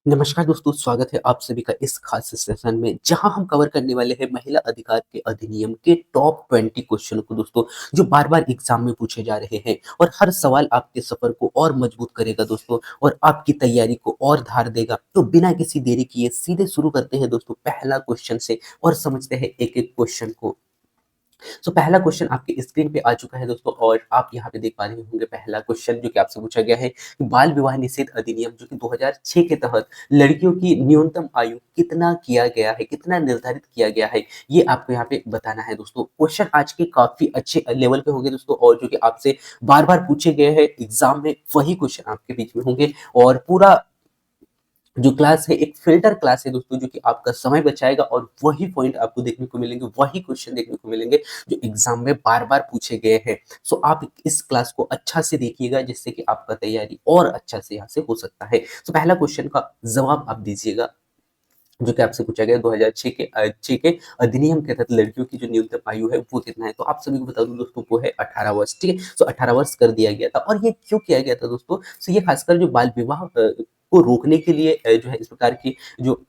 नमस्कार दोस्तों, स्वागत है आप सभी का इस खास सेशन में जहां हम कवर करने वाले हैं महिला अधिकार के अधिनियम के टॉप 20 क्वेश्चन को दोस्तों, जो बार बार एग्जाम में पूछे जा रहे हैं। और हर सवाल आपके सफर को और मजबूत करेगा दोस्तों, और आपकी तैयारी को और धार देगा। तो बिना किसी देरी किए सीधे शुरू करते हैं दोस्तों पहला क्वेश्चन से, और समझते हैं एक एक क्वेश्चन को। पहला क्वेश्चन आपकी स्क्रीन पे आ चुका है दोस्तों, और आप यहाँ पे देख पा रहे होंगे पहला क्वेश्चन जो कि आपसे पूछा गया है कि बाल विवाह निषेध अधिनियम जो कि 2006 के तहत लड़कियों की न्यूनतम आयु कितना किया गया है, कितना निर्धारित किया गया है, ये आपको यहाँ पे बताना है दोस्तों। क्वेश्चन आज के काफी अच्छे लेवल पे होंगे दोस्तों, और जो कि आपसे बार बार पूछे गए हैं एग्जाम में, वही क्वेश्चन आपके बीच में होंगे। और पूरा जो क्लास है एक फिल्टर क्लास है दोस्तों, जो कि आपका समय बचाएगा, और वही पॉइंट आपको देखने को मिलेंगे, वही क्वेश्चन देखने को मिलेंगे जो एग्जाम में बार बार पूछे गए हैं। आप इस क्लास को अच्छा से देखिएगा, जिससे कि आपका तैयारी और अच्छा से यहाँ से हो सकता है। पहला क्वेश्चन का जवाब आप दीजिएगा, जो कि आपसे पूछा गया 2006 के अधिनियम के तहत लड़कियों की जो न्यूनतम आयु है वो कितना है। तो आप सभी को बता दूं दोस्तों, वो है 18 वर्ष। ठीक है, 18 वर्ष कर दिया गया था। और ये क्यों किया गया था दोस्तों? ये खासकर जो बाल विवाह को रोकने के लिए जो है इस प्रकार की जो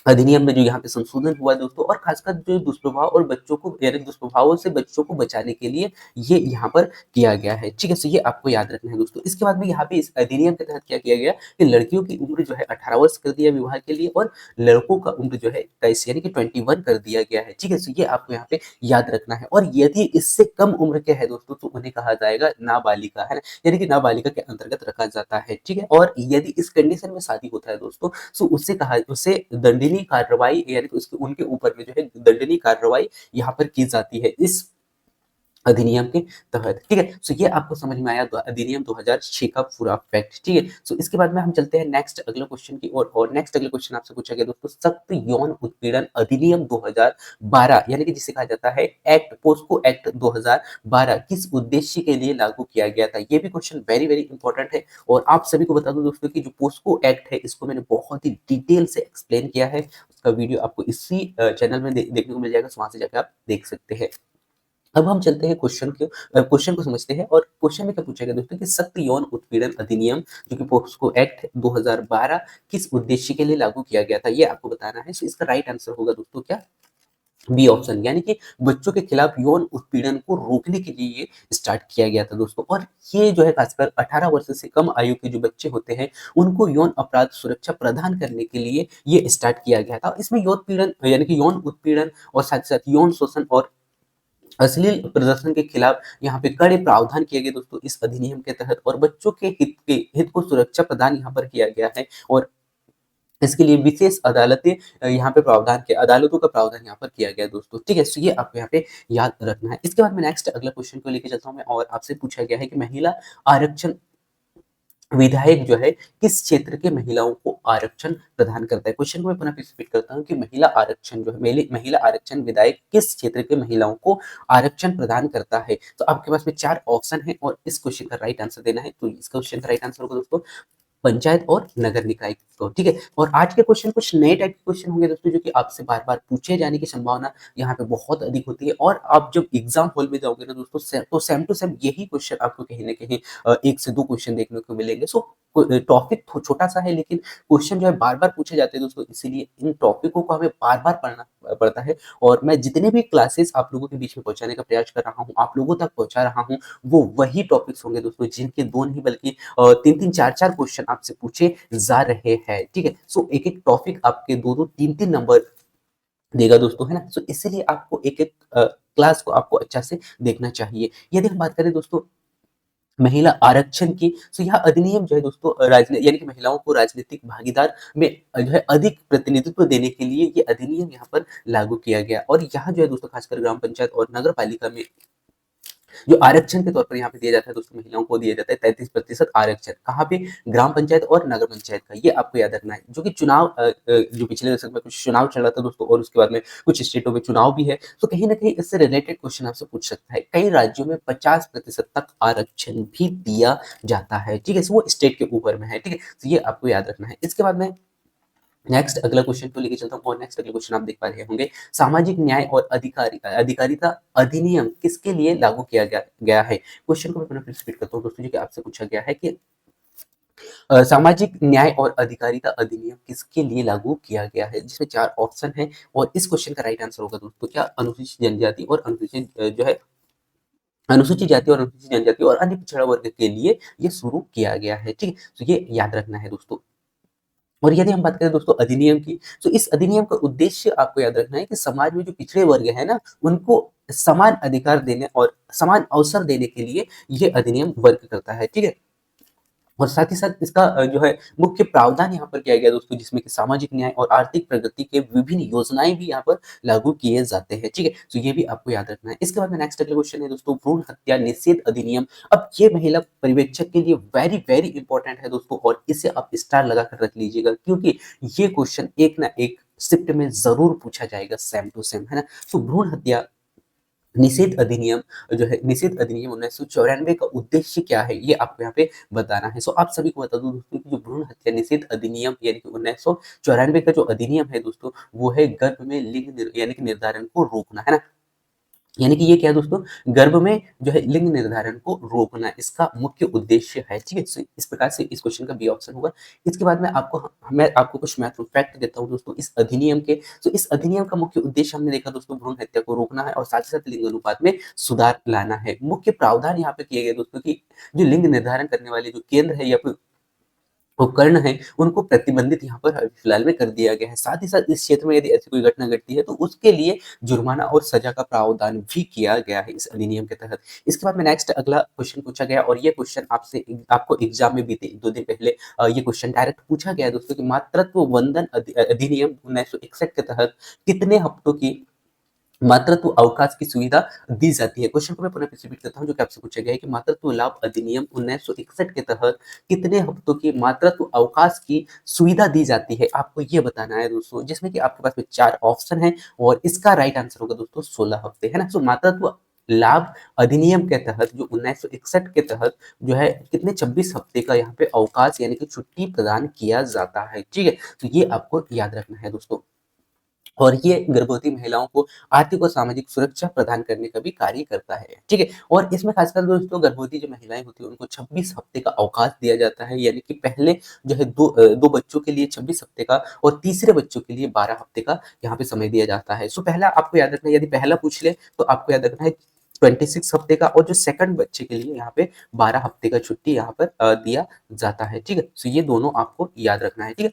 अधिनियम में जो यहाँ पे संशोधन हुआ दोस्तों, और खासकर जो दुष्प्रभाव और बच्चों को, यानी दुष्प्रभावों से बच्चों को बचाने के लिए ये यहाँ पर किया गया है। ठीक है, ये आपको याद रखना है दोस्तों। इसके बाद में यहाँ पे इस अधिनियम के तहत क्या किया गया कि लड़कियों की उम्र जो है 18 वर्ष कर दिया विवाह के लिए, और लड़कों का उम्र जो है 21 यानी कि 21 कर दिया गया है। ठीक है, ये आपको यहाँ पे याद रखना है। और यदि इससे कम उम्र के है दोस्तों, तो उन्हें कहा जाएगा नाबालिगा, है ना, यानी कि नाबालिगा के अंतर्गत रखा जाता है। ठीक है, और यदि इस कंडीशन में शादी होता है दोस्तों, उसे दंडनीय कार्रवाई, यानी कि उसके उनके ऊपर में जो है दंडनीय कार्रवाई यहाँ पर की जाती है इस अधिनियम के तहत। ठीक है, ये आपको समझ में आया अधिनियम 2006 का पूरा फैक्ट। ठीक है, इसके बाद में हम चलते हैं नेक्स्ट अगले क्वेश्चन की ओर। और नेक्स्ट अगले क्वेश्चन आपसे पूछा गया दोस्तों, सख्त यौन उत्पीड़न अधिनियम 2012, यानी कि जिसे कहा जाता है एक्ट, पोस्को एक्ट 2012 किस उद्देश्य के लिए लागू किया गया था? ये भी क्वेश्चन वेरी वेरी इंपॉर्टेंट है। और आप सभी को बता दूं दोस्तों कि जो पोस्को एक्ट है, इसको मैंने बहुत ही डिटेल से एक्सप्लेन किया है। उसका वीडियो आपको इसी चैनल में देखने को मिल जाएगा, वहां से जाकर आप देख सकते हैं। अब हम चलते हैं क्वेश्चन को समझते हैं। और क्वेश्चन में क्या पूछा गया दोस्तों कि सख्त यौन उत्पीड़न अधिनियम जो कि पोक्सो एक्ट 2012 किस उद्देश्य के लिए लागू किया गया था, ये आपको बताना है। इसका राइट आंसर होगा दोस्तों क्या? बी ऑप्शन, यानी कि बच्चों के खिलाफ यौन उत्पीड़न को रोकने के लिए ये स्टार्ट किया गया था दोस्तों। और ये जो है खासकर 18 वर्ष से कम आयु के जो बच्चे होते हैं, उनको यौन अपराध सुरक्षा प्रदान करने के लिए ये स्टार्ट किया गया था। इसमें यौन पीड़न, यानी कि यौन उत्पीड़न और साथ ही साथ यौन शोषण और अश्लील प्रदर्शन के खिलाफ यहाँ पे कड़े प्रावधान किए गए दोस्तों इस अधिनियम के तहत, और बच्चों के हित को सुरक्षा प्रदान यहाँ पर किया गया है। और इसके लिए विशेष अदालतें यहाँ पे प्रावधान किया, अदालतों का प्रावधान यहाँ पर किया गया है दोस्तों। ठीक है, ये आपको यहाँ पे याद रखना है। इसके बाद में नेक्स्ट अगला क्वेश्चन को लेके चलता हूँ मैं, और आपसे पूछा गया है कि महिला आरक्षण विधायक जो है किस क्षेत्र के महिलाओं को आरक्षण प्रदान करता है? क्वेश्चन को मैं पुनः रिपीट करता हूँ कि महिला आरक्षण जो है, महिला आरक्षण विधायक किस क्षेत्र के महिलाओं को आरक्षण प्रदान करता है? तो आपके पास में 4 ऑप्शन है, और इस क्वेश्चन का राइट आंसर देना है। तो इस क्वेश्चन का राइट आंसर होगा दोस्तों पंचायत और नगर निकाय को। ठीक है, और आज के क्वेश्चन कुछ नए टाइप के क्वेश्चन होंगे दोस्तों, जो कि आपसे बार बार पूछे जाने की संभावना यहाँ पे बहुत अधिक होती है। और आप जब एग्जाम हॉल में जाओगे ना दोस्तों, तो सेम टू सेम यही क्वेश्चन आपको कहीं ना कहीं 1 से 2 क्वेश्चन देखने को मिलेंगे। टॉपिक छोटा सा है, लेकिन क्वेश्चन जो है बार बार पूछे जाते हैं दोस्तों, इसीलिए इन टॉपिकों को हमें बार बार पढ़ना पड़ता है। और मैं जितने भी क्लासेस आप लोगों के बीच में पहुंचाने का प्रयास कर रहा हूँ, आप लोगों तक पहुंचा रहा हूँ, वो वही टॉपिक्स होंगे दोस्तों, जिनके 2 नहीं बल्कि 3-3 4-4 क्वेश्चन आपसे पूछे जा रहे हैं। ठीक है, एक एक टॉपिक आपके 2-2 3-3 नंबर देगा दोस्तों, है ना। इसीलिए आपको एक एक क्लास को आपको अच्छा से देखना चाहिए। यदि हम बात करें दोस्तों महिला आरक्षण की, यह अधिनियम जो है दोस्तों यानी कि महिलाओं को राजनीतिक भागीदार में जो है अधिक प्रतिनिधित्व देने के लिए ये अधिनियम यहाँ पर लागू किया गया। और यहाँ जो है दोस्तों खासकर ग्राम पंचायत और नगर पालिका में जो आरक्षण के तौर पर यहाँ पे दिया जाता है दोस्तों, महिलाओं को दिया जाता है 33% आरक्षण। कहाँ पे? ग्राम पंचायत और नगर पंचायत का, ये आपको याद रखना है। जो कि चुनाव जो पिछले दशक में कुछ चुनाव चल रहा था दोस्तों, और उसके बाद में कुछ स्टेटों में चुनाव भी है, तो कहीं ना कहीं इससे रिलेटेड क्वेश्चन आपसे पूछ सकता है। कई राज्यों में 50% तक आरक्षण भी दिया जाता है। ठीक है, वो स्टेट के ऊपर में है। ठीक है, ये आपको याद रखना है। इसके बाद में नेक्स्ट अगला क्वेश्चन को लेके चलता हूँ, और नेक्स्ट अगला क्वेश्चन आप देख पा रहे होंगे, सामाजिक न्याय और अधिकारिता अधिनियम किसके लिए लागू किया गया है? क्वेश्चन को मैं पुनः रिपीट करता हूँ दोस्तों, जो कि आपसे पूछा गया है कि सामाजिक न्याय और अधिकारिता अधिनियम किसके लिए लागू किया गया है? जिसमें 4 ऑप्शन हैं और इस क्वेश्चन का राइट आंसर होगा दोस्तों क्या अनुसूचित जनजाति और अनुसूचित जाति और अनुसूचित जनजाति और अन्य पिछड़ा वर्ग के लिए ये शुरू किया गया है, ठीक है? तो ये याद रखना है दोस्तों। और यदि हम बात करें दोस्तों अधिनियम की, तो इस अधिनियम का उद्देश्य आपको याद रखना है कि समाज में जो पिछड़े वर्ग है ना, उनको समान अधिकार देने और समान अवसर देने के लिए ये अधिनियम वर्क करता है, ठीक है? और साथ ही साथ इसका जो है मुख्य प्रावधान यहाँ पर किया गया दोस्तों, जिसमें कि सामाजिक न्याय और आर्थिक प्रगति के विभिन्न योजनाएं भी यहाँ पर लागू किए जाते हैं, ठीक है? तो ये भी आपको याद रखना है। इसके बाद में नेक्स्ट अगला क्वेश्चन है दोस्तों, भ्रूण हत्या निषेध अधिनियम। अब ये महिला पर्यवेक्षक के लिए वेरी वेरी इंपॉर्टेंट है दोस्तों, और इसे आप स्टार लगा कर रख लीजिएगा, क्योंकि ये क्वेश्चन एक ना एक शिफ्ट में जरूर पूछा जाएगा, सेम टू सेम, है ना? तो भ्रूण हत्या निषेध अधिनियम जो है, निषेध अधिनियम 1994 का उद्देश्य क्या है, ये आपको यहाँ पे बताना है। सो आप सभी को बता दूं दोस्तों कि जो भ्रूण हत्या निषेध अधिनियम यानी कि 1994 का जो अधिनियम है दोस्तों, वो है गर्भ में यानी कि निर्धारण को रोकना, है ना? यानी कि ये क्या है दोस्तों, गर्भ में जो है लिंग निर्धारण को रोकना इसका मुख्य उद्देश्य है, ठीक है? So, इस प्रकार से इस क्वेश्चन का बी ऑप्शन होगा। इसके बाद मैं आपको कुछ महत्वपूर्ण फैक्ट देता हूँ दोस्तों इस अधिनियम के। तो इस अधिनियम का मुख्य उद्देश्य हमने देखा दोस्तों, भ्रूण हत्या को रोकना है और साथ ही साथ लिंग अनुपात में सुधार लाना है। मुख्य प्रावधान यहाँ पे किए गए दोस्तों की जो लिंग निर्धारण करने वाले जो केंद्र है या फिर उपकरण है, उनको प्रतिबंधित यहाँ पर फिलहाल में कर दिया गया है। साथ ही साथ इस क्षेत्र में यदि ऐसी कोई घटना घटती है तो उसके लिए जुर्माना और सजा का प्रावधान भी किया गया है इस अधिनियम के तहत। इसके बाद में नेक्स्ट अगला क्वेश्चन पूछा गया, और ये क्वेश्चन आपको एग्जाम में बीते 1-2 दिन पहले ये क्वेश्चन डायरेक्ट पूछा गया है दोस्तों कि मातृत्व वंदन अधिनियम 1961 के तहत कितने हफ्तों की मातृत्व अवकाश की सुविधा दी जाती है। क्वेश्चन को मैं पुनः रिपीट करता हूँ जो कि आपसे पूछा गया है कि मातृत्व लाभ अधिनियम 1961 के तहत कितने हफ्तों की मातृत्व अवकाश की सुविधा दी जाती है, आपको ये बताना है दोस्तों, जिसमें कि आपके पास में 4 ऑप्शन है और इसका राइट आंसर होगा दोस्तों 16 हफ्ते, है ना? सो मातृत्व लाभ अधिनियम के तहत जो 1961 के तहत जो है कितने 26 हफ्ते का यहाँ पे अवकाश यानी कि छुट्टी प्रदान किया जाता है, ठीक है? तो ये आपको याद रखना है दोस्तों। और ये गर्भवती महिलाओं को आर्थिक और सामाजिक सुरक्षा प्रदान करने का भी कार्य करता है, ठीक है? और इसमें खासकर दोस्तों गर्भवती जो महिलाएं होती हैं उनको 26 हफ्ते का अवकाश दिया जाता है, यानी कि पहले जो है दो बच्चों के लिए 26 हफ्ते का और तीसरे बच्चों के लिए 12 हफ्ते का यहाँ पे समय दिया जाता है। सो पहला आपको याद रखना है, यदि पहला पूछ ले तो आपको याद रखना है 26 हफ्ते का, और जो सेकंड बच्चे के लिए यहाँ पे 12 हफ्ते का छुट्टी यहाँ पर दिया जाता है, ठीक है? सो ये दोनों आपको याद रखना है, ठीक है?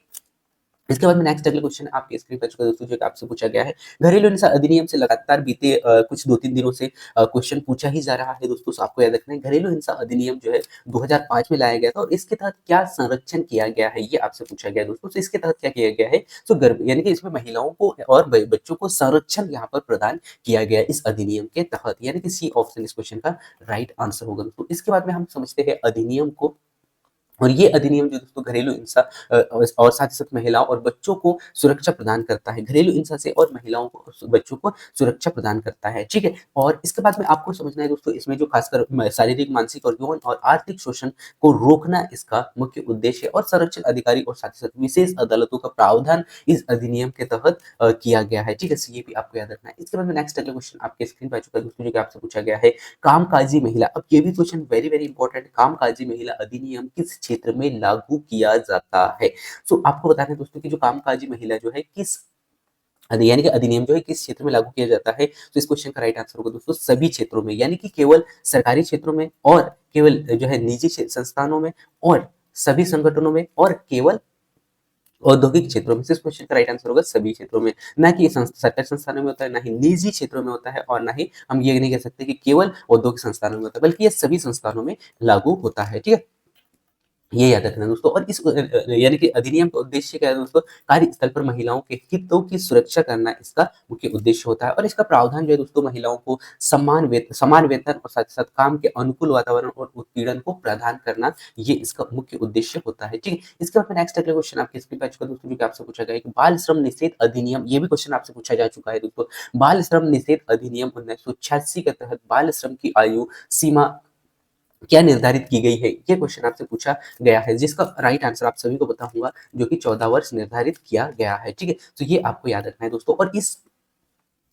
इसके बाद में नेक्स्ट अगला क्वेश्चन आपके स्क्रीन पर चुका दोस्तों, जो कि आपसे पूछा गया है। घरेलू हिंसा अधिनियम से लगातार बीते कुछ 2-3 दिनों से क्वेश्चन पूछा ही जा रहा है दोस्तों। सो आपको याद रखना है घरेलू हिंसा अधिनियम जो है 2005 में लाया गया था, और इसके तहत क्या संरक्षण किया गया है ये आपसे पूछा गया है दोस्तों। तो इसके तहत क्या किया गया है, तो गर्भ यानी कि इसमें महिलाओं को और बच्चों को संरक्षण यहाँ पर प्रदान किया गया है इस अधिनियम के तहत, यानी कि सी ऑप्शन इस क्वेश्चन का राइट आंसर होगा दोस्तों। इसके बाद में हम समझते हैं अधिनियम को, और ये अधिनियम जो दोस्तों घरेलू हिंसा और साथ ही साथ महिलाओं और बच्चों को सुरक्षा प्रदान करता है, घरेलू हिंसा से और महिलाओं को बच्चों को सुरक्षा प्रदान करता है, ठीक है? और इसके बाद में आपको समझना है दोस्तों, इसमें जो खासकर शारीरिक, मानसिक और यौन और आर्थिक शोषण को रोकना इसका मुख्य उद्देश्य है, और संरक्षण अधिकारी और साथ ही साथ विशेष अदालतों का प्रावधान इस अधिनियम के तहत किया गया है, ठीक है? So, ये भी आपको याद रखना है। इसके बाद में नेक्स्ट अगला क्वेश्चन आपके स्क्रीन पर आ चुका है दोस्तों, जो कि आपसे पूछा गया है कामकाजी महिला। अब ये भी क्वेश्चन वेरी वेरी इंपॉर्टेंट, कामकाजी महिला अधिनियम किस क्षेत्र में लागू किया जाता है? सो आपको बताना है दोस्तों कि जो कामकाजी महिला जो है किस यानी कि अधिनियम जो है किस क्षेत्र में लागू किया जाता है, तो इस क्वेश्चन का राइट आंसर होगा दोस्तों सभी क्षेत्रों में, यानी कि केवल सरकारी क्षेत्रों में और केवल जो है निजी संस्थानों में और सभी संगठनों में और केवल औद्योगिक क्षेत्रों में। इस क्वेश्चन का राइट आंसर होगा सभी क्षेत्रों में, ना कि सरकारी संस्थानों में होता है, ना ही निजी क्षेत्रों में होता है, और ना ही हम ये नहीं कह सकते कि केवल औद्योगिक संस्थानों में होता है, बल्कि ये सभी संस्थानों में लागू होता है, ठीक है? ये याद रखना दोस्तों। और इस यानी कि अधिनियम का उद्देश्य क्या है दोस्तों, कार्यस्थल पर महिलाओं के हितों की सुरक्षा करना इसका मुख्य उद्देश्य होता है, और इसका प्रावधान जो है दोस्तों महिलाओं को समान वेतन और साथ ही साथ काम के अनुकूल वातावरण और उत्पीड़न को प्रदान करना, ये इसका मुख्य उद्देश्य होता है, ठीक है? इसके बाद नेक्स्ट अगला क्वेश्चन आपके स्क्रीन पर आ चुका है दोस्तों, जो कि आपसे पूछा गया है कि बाल श्रम निषेध अधिनियम, ये भी क्वेश्चन आपसे पूछा जा चुका है दोस्तों। बाल श्रम निषेध अधिनियम 1986 के तहत बाल श्रम की आयु सीमा क्या निर्धारित की गई है, ये क्वेश्चन आपसे पूछा गया है, जिसका राइट आंसर आप सभी को पता होगा, जो कि 14 वर्ष निर्धारित किया गया है, ठीक है? तो ये आपको याद रखना है दोस्तों। और इस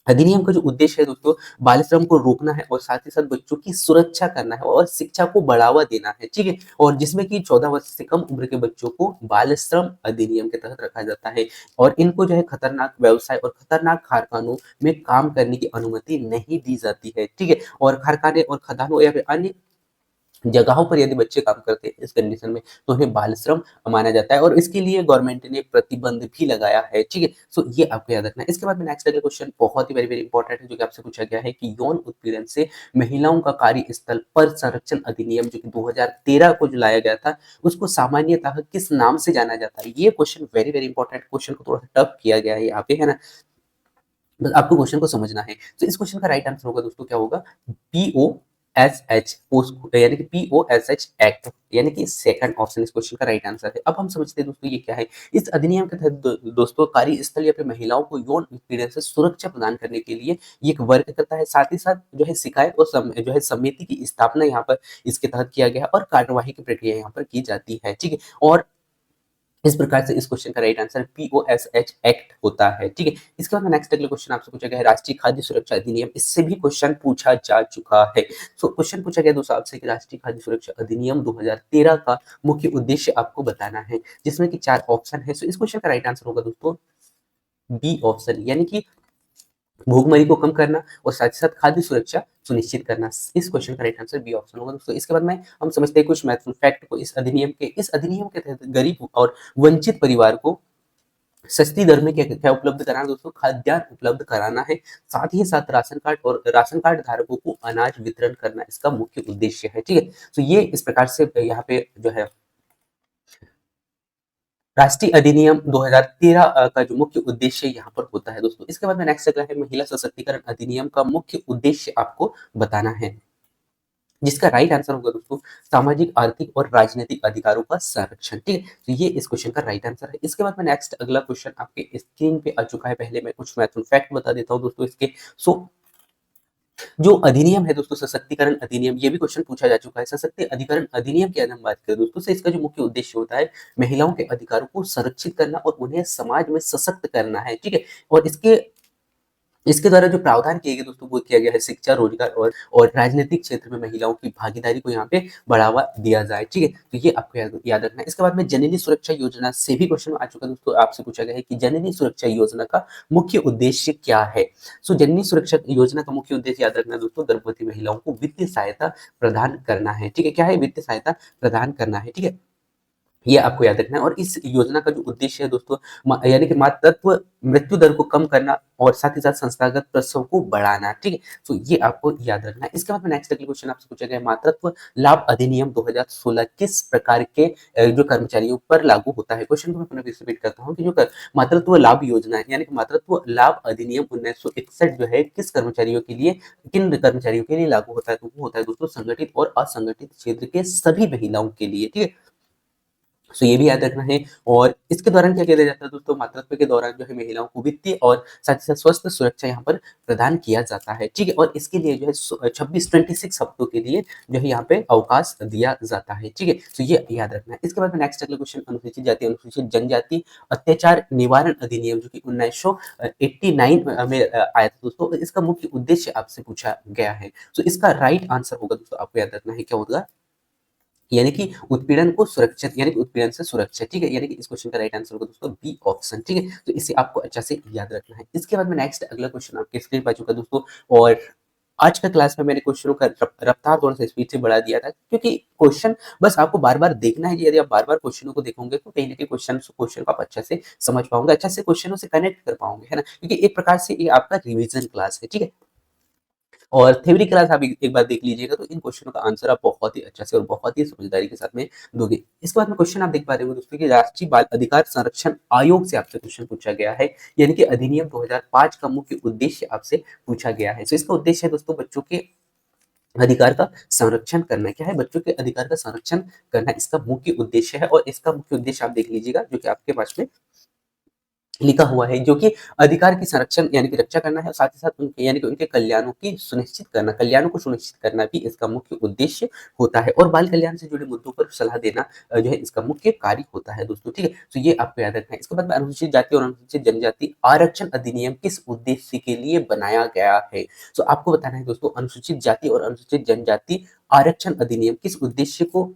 अधिनियम का जो उद्देश्य है दोस्तों, बाल श्रम को रोकना है और साथ ही साथ बच्चों की सुरक्षा करना है और शिक्षा को बढ़ावा देना है, ठीक है? और जिसमें कि 14 वर्ष से कम उम्र के बच्चों को बाल श्रम अधिनियम के तहत रखा जाता है और इनको जो है खतरनाक व्यवसाय और खतरनाक कारखानों में काम करने की अनुमति नहीं दी जाती है, ठीक है? और कारखाने और खदानों या फिर अन्य जगहों पर यदि बच्चे काम करते हैं इस कंडीशन में, तो उन्हें बाल श्रम माना जाता है और इसके लिए गवर्नमेंट ने प्रतिबंध भी लगाया है, ठीक है? सो ये आपको याद रखना है। इसके बाद में नेक्स्ट अगला क्वेश्चन बहुत ही वेरी वेरी इंपॉर्टेंट है, जो कि आपसे पूछा गया है कि यौन उत्पीड़न से महिलाओं का कार्यस्थल पर संरक्षण अधिनियम जो कि 2013 को जो लाया गया था, उसको सामान्यतः किस नाम से जाना जाता है? ये question very very important, question को थोड़ा-सा टफ किया गया है यहाँ पे, है ना? बस आपको क्वेश्चन को समझना है। तो इस क्वेश्चन का राइट आंसर होगा दोस्तों, क्या होगा? पीओएसएच, पोस्ट यानी कि पीओएसएच एक्ट, यानी कि सेकंड ऑप्शन इस क्वेश्चन का राइट आंसर है। अब हम समझते हैं दोस्तों ये क्या है। इस अधिनियम के तहत दोस्तों कार्यस्थल या फिर महिलाओं को यौन उत्पीड़न से सुरक्षा प्रदान करने के लिए ये एक वर्क करता है। साथ ही साथ जो है शिकायत और जो है समिति की स्थापना यहाँ पर इसके तहत किया गया है और कार्यवाही की प्रक्रिया यहाँ पर की जाती है, ठीक है? और इस प्रकार से इस क्वेश्चन का राइट आंसर पीओएसएच एक्ट होता है, ठीक है? इसके बाद में नेक्स्ट अगला क्वेश्चन आपसे पूछा गया है राष्ट्रीय खाद्य सुरक्षा अधिनियम, इससे भी क्वेश्चन पूछा जा चुका है। सो क्वेश्चन पूछा गया दोस्तों आपसे कि राष्ट्रीय खाद्य सुरक्षा अधिनियम 2013 का मुख्य उद्देश्य आपको बताना है, जिसमें कि 4 ऑप्शन है। सो इस क्वेश्चन का राइट आंसर होगा दोस्तों बी ऑप्शन, यानी कि भूखमरी को कम करना और साथ ही साथ खाद्य सुरक्षा सुनिश्चित करना। इस क्वेश्चन का राइट आंसर बी ऑप्शन होगा दोस्तों। इसके बाद में हम समझते हैं कुछ महत्वपूर्ण फैक्ट को इस अधिनियम के तहत गरीब और वंचित परिवार को सस्ती दर में क्या क्या उपलब्ध कराना दोस्तों? खाद्यान्न उपलब्ध कराना है। साथ ही साथ राशन कार्ड धारकों को अनाज वितरण करना इसका मुख्य उद्देश्य है, ठीक है? तो ये इस प्रकार से यहाँ पे जो है राष्ट्रीय अधिनियम 2013 का जो मुख्य उद्देश्य यहाँ पर होता है दोस्तों। इसके बाद में नेक्स्ट अगला है महिला सशक्तिकरण अधिनियम का मुख्य उद्देश्य आपको बताना है, जिसका राइट आंसर होगा दोस्तों सामाजिक, आर्थिक और राजनीतिक अधिकारों का संरक्षण, ठीक है? तो ये इस क्वेश्चन का राइट आंसर है। इसके बाद में नेक्स्ट अगला क्वेश्चन आपके स्क्रीन पे आ चुका है। पहले मैं कुछ महत्वपूर्ण फैक्ट बता देता हूँ दोस्तों इसके। सो जो अधिनियम है दोस्तों सशक्तिकरण अधिनियम, ये भी क्वेश्चन पूछा जा चुका है। सशक्ति अधिकरण अधिनियम की अगर हम बात करें दोस्तों, तो इसका जो मुख्य उद्देश्य होता है महिलाओं के अधिकारों को संरक्षित करना और उन्हें समाज में सशक्त करना है, ठीक है? और इसके द्वारा जो प्रावधान किए गए दोस्तों वो किया गया है शिक्षा, रोजगार और राजनीतिक क्षेत्र में महिलाओं की भागीदारी को यहाँ पे बढ़ावा दिया जाए, ठीक है? तो ये आपको याद रखना है। इसके बाद में जननी सुरक्षा योजना से भी क्वेश्चन आ चुका है दोस्तों। आपसे पूछा गया है कि जननी सुरक्षा योजना का मुख्य उद्देश्य क्या है? सो जननी सुरक्षा योजना का मुख्य उद्देश्य याद रखना है दोस्तों, गर्भवती महिलाओं को वित्तीय सहायता प्रदान करना है, ठीक है? क्या है? वित्तीय सहायता प्रदान करना है, ठीक है? ये आपको याद रखना है। और इस योजना का जो उद्देश्य है दोस्तों यानी कि मातृत्व मृत्यु दर को कम करना और साथ ही साथ संस्थागत प्रसव को बढ़ाना, ठीक है? तो ये आपको याद रखना है। इसके बाद में नेक्स्ट अगला क्वेश्चन आपसे पूछा गया है मातृत्व लाभ अधिनियम 2016 किस प्रकार के जो कर्मचारियों पर लागू होता है? क्वेश्चन को मैं पुनः रिपीट करता हूँ कि जो मातृत्व लाभ योजना है यानी कि मातृत्व लाभ अधिनियम 1961 जो है किस कर्मचारियों के लिए, किन कर्मचारियों के लिए लागू होता है? तो वो होता है दोस्तों संगठित और असंगठित क्षेत्र के सभी महिलाओं के लिए, ठीक है? सो ये भी याद रखना है। और इसके दौरान क्या किया जाता है दोस्तों, मातृत्व के दौरान जो है महिलाओं को वित्तीय और साथ ही साथ स्वस्थ सुरक्षा यहाँ पर प्रदान किया जाता है, ठीक है? और इसके लिए जो है 26 हफ्तों के लिए जो है यहाँ पे अवकाश दिया जाता है, ठीक है? तो ये याद रखना है। इसके बाद में नेक्स्ट अगला क्वेश्चन अनुसूचित जाति अनुसूचित जनजाति अत्याचार निवारण अधिनियम जो कि 1989 में आया था दोस्तों। इसका मुख्य उद्देश्य आपसे पूछा गया है। तो इसका राइट आंसर होगा दोस्तों, आपको याद रखना है क्या होगा? यानी कि उत्पीड़न को सुरक्षित, यानी कि उत्पीड़न से सुरक्षा, ठीक है? यानी कि इस क्वेश्चन का राइट आंसर होगा दोस्तों बी ऑप्शन, ठीक है? तो इसे आपको अच्छा से याद रखना है। इसके बाद में नेक्स्ट अगला क्वेश्चन आपके स्क्रीन पर आ चुका है दोस्तों। और आज का क्लास में मैंने क्वेश्चनों का रफ्तार थोड़ा-सा स्पीड से बढ़ा दिया था, क्योंकि क्वेश्चन बस आपको बार-बार देखना है। यदि आप बार-बार क्वेश्चनों को देखोगे तो कहीं न कहीं क्वेश्चन को आप अच्छे से समझ पाओगे, अच्छे से क्वेश्चनों से कनेक्ट कर पाओगे, है ना? क्योंकि एक प्रकार से ये आपका रिवीजन क्लास है, ठीक है? और थ्योरी क्लास आप एक बार देख लीजिएगा तो इन क्वेश्चनों का आंसर आप बहुत ही अच्छा से और बहुत ही समझदारी के साथ में दोगे। इसके बाद में क्वेश्चन आप देख पा रहे हो दोस्तों कि राष्ट्रीय बाल अधिकार संरक्षण आयोग से आपसे क्वेश्चन पूछा गया है, यानी कि अधिनियम 2005 का मुख्य उद्देश्य आपसे पूछा गया है। तो इसका उद्देश्य है दोस्तों बच्चों के अधिकार का संरक्षण करना। क्या है? बच्चों के अधिकार का संरक्षण करना इसका मुख्य उद्देश्य है। और इसका मुख्य उद्देश्य आप देख लीजिएगा जो कि आपके पास में लिखा हुआ है, जो कि अधिकार की संरक्षण यानी कि रक्षा करना है और साथ ही साथ उनके यानी कि उनके कल्याणों की सुनिश्चित करना, कल्याणों को सुनिश्चित करना भी इसका मुख्य उद्देश्य होता है और बाल कल्याण से जुड़े मुद्दों पर सलाह देना जो है इसका मुख्य कार्य होता है दोस्तों, ठीक है? तो ये आपको याद रखना है। इसके बाद में अनुसूचित जाति और अनुसूचित जनजाति आरक्षण अधिनियम किस उद्देश्य के लिए बनाया गया है? तो आपको बताना है दोस्तों, अनुसूचित जाति और अनुसूचित जनजाति आरक्षण अधिनियम किस उद्देश्य को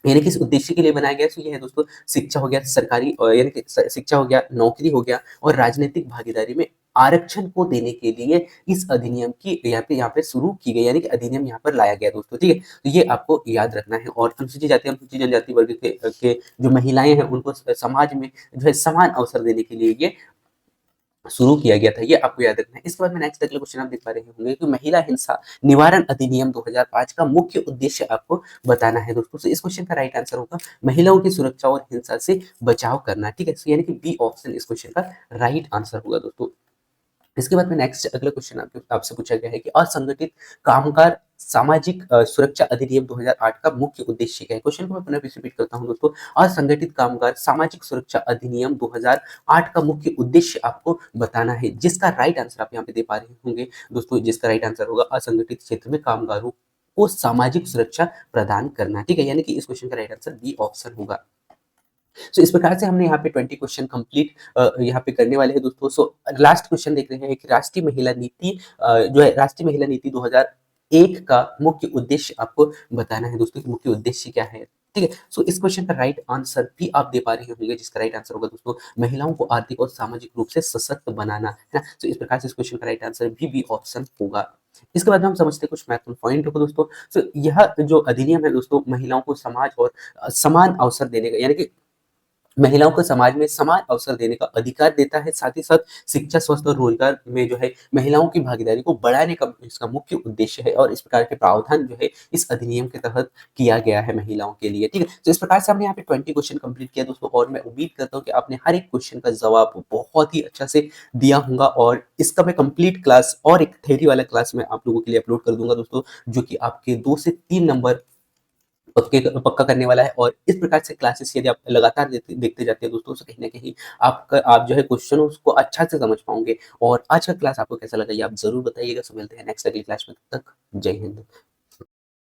यानी किस उद्देश्य के लिए बनाया गया है? तो ये है दोस्तों, शिक्षा हो गया, सरकारी यानी कि शिक्षा हो गया, नौकरी हो गया और राजनीतिक भागीदारी में आरक्षण को देने के लिए इस अधिनियम की यहाँ पे शुरू की गई, यानी कि अधिनियम यहाँ पर लाया गया दोस्तों, ठीक है? तो ये आपको याद रखना है और अनुसूचित जाति, अनुसूचित जनजाति वर्ग के जो महिलाएं हैं उनको समाज में जो है समान अवसर देने के लिए ये शुरू किया गया था, ये आपको याद रखना है। इसके बाद में नेक्स्ट अगला क्वेश्चन आप देख पा रहे होंगे कि महिला हिंसा निवारण अधिनियम 2005 का मुख्य उद्देश्य आपको बताना है दोस्तों। तो इस क्वेश्चन का राइट आंसर होगा महिलाओं की सुरक्षा और हिंसा से बचाव करना, ठीक है? So, यानी कि बी ऑप्शन इस क्वेश्चन का राइट आंसर होगा दोस्तों। इसके बाद में नेक्स्ट अगला क्वेश्चन आपसे पूछा गया है कि असंगठित कामगार सामाजिक सुरक्षा अधिनियम 2008 का मुख्य उद्देश्य क्या है? क्वेश्चन को मैं पुनः रिपीट करता हूं दोस्तों। असंगठित कामगार सामाजिक सुरक्षा अधिनियम 2008 का मुख्य उद्देश्य आपको बताना है, जिसका राइट आंसर आप यहाँ पे दे पा रहे होंगे दोस्तों, जिसका राइट आंसर होगा असंगठित क्षेत्र में कामगारों को सामाजिक सुरक्षा प्रदान करना, ठीक है? यानी कि इस क्वेश्चन का राइट आंसर बी ऑप्शन होगा। सो इस प्रकार से हमने यहाँ पे 20 क्वेश्चन कंप्लीट यहाँ पे करने वाले हैं दोस्तों। सो लास्ट क्वेश्चन देख रहे हैं कि राष्ट्रीय महिला नीति जो है राष्ट्रीय महिला नीति 2001 का मुख्य उद्देश्य आपको बताना है दोस्तों कि मुख्य उद्देश्य क्या है, ठीक है? सो इस क्वेश्चन का राइट आंसर भी आप दे पा रहे होंगे, जिसका राइट आंसर होगा दोस्तों महिलाओं को आर्थिक और सामाजिक रूप से सशक्त बनाना, है ना? तो इस प्रकार से इस क्वेश्चन का राइट आंसर भी बी ऑप्शन होगा। इसके बाद में हम समझते हैं कुछ महत्वपूर्ण पॉइंट को दोस्तों। सो यह जो अधिनियम है दोस्तों महिलाओं को समाज और समान अवसर देने का यानी कि महिलाओं को समाज में समान अवसर देने का अधिकार देता है, साथ ही साथ शिक्षा, स्वास्थ्य और रोजगार में जो है महिलाओं की भागीदारी को बढ़ाने का इसका मुख्य उद्देश्य है और इस प्रकार के प्रावधान जो है इस अधिनियम के तहत किया गया है महिलाओं के लिए, ठीक है? तो इस प्रकार से हमने यहाँ पे 20 क्वेश्चन कंप्लीट किया दोस्तों और मैं उम्मीद करता हूँ कि आपने हर एक क्वेश्चन का जवाब बहुत ही अच्छा से दिया होगा और इसका मैं कंप्लीट क्लास और एक थ्योरी वाला क्लास मैं आप लोगों के लिए अपलोड कर दूंगा दोस्तों, जो कि आपके 2 से 3 नंबर पक्का करने वाला है और इस प्रकार से क्लासेस यदि आप लगातार देखते जाते हैं दोस्तों, तो कहीं न कहीं आप जो है क्वेश्चनों को अच्छा से समझ पाओगे और आज का क्लास आपको कैसा लगा ये आप ज़रूर बताइएगा। सो मिलते हैं नेक्स्ट अगली क्लास में, तब तक जय हिंद।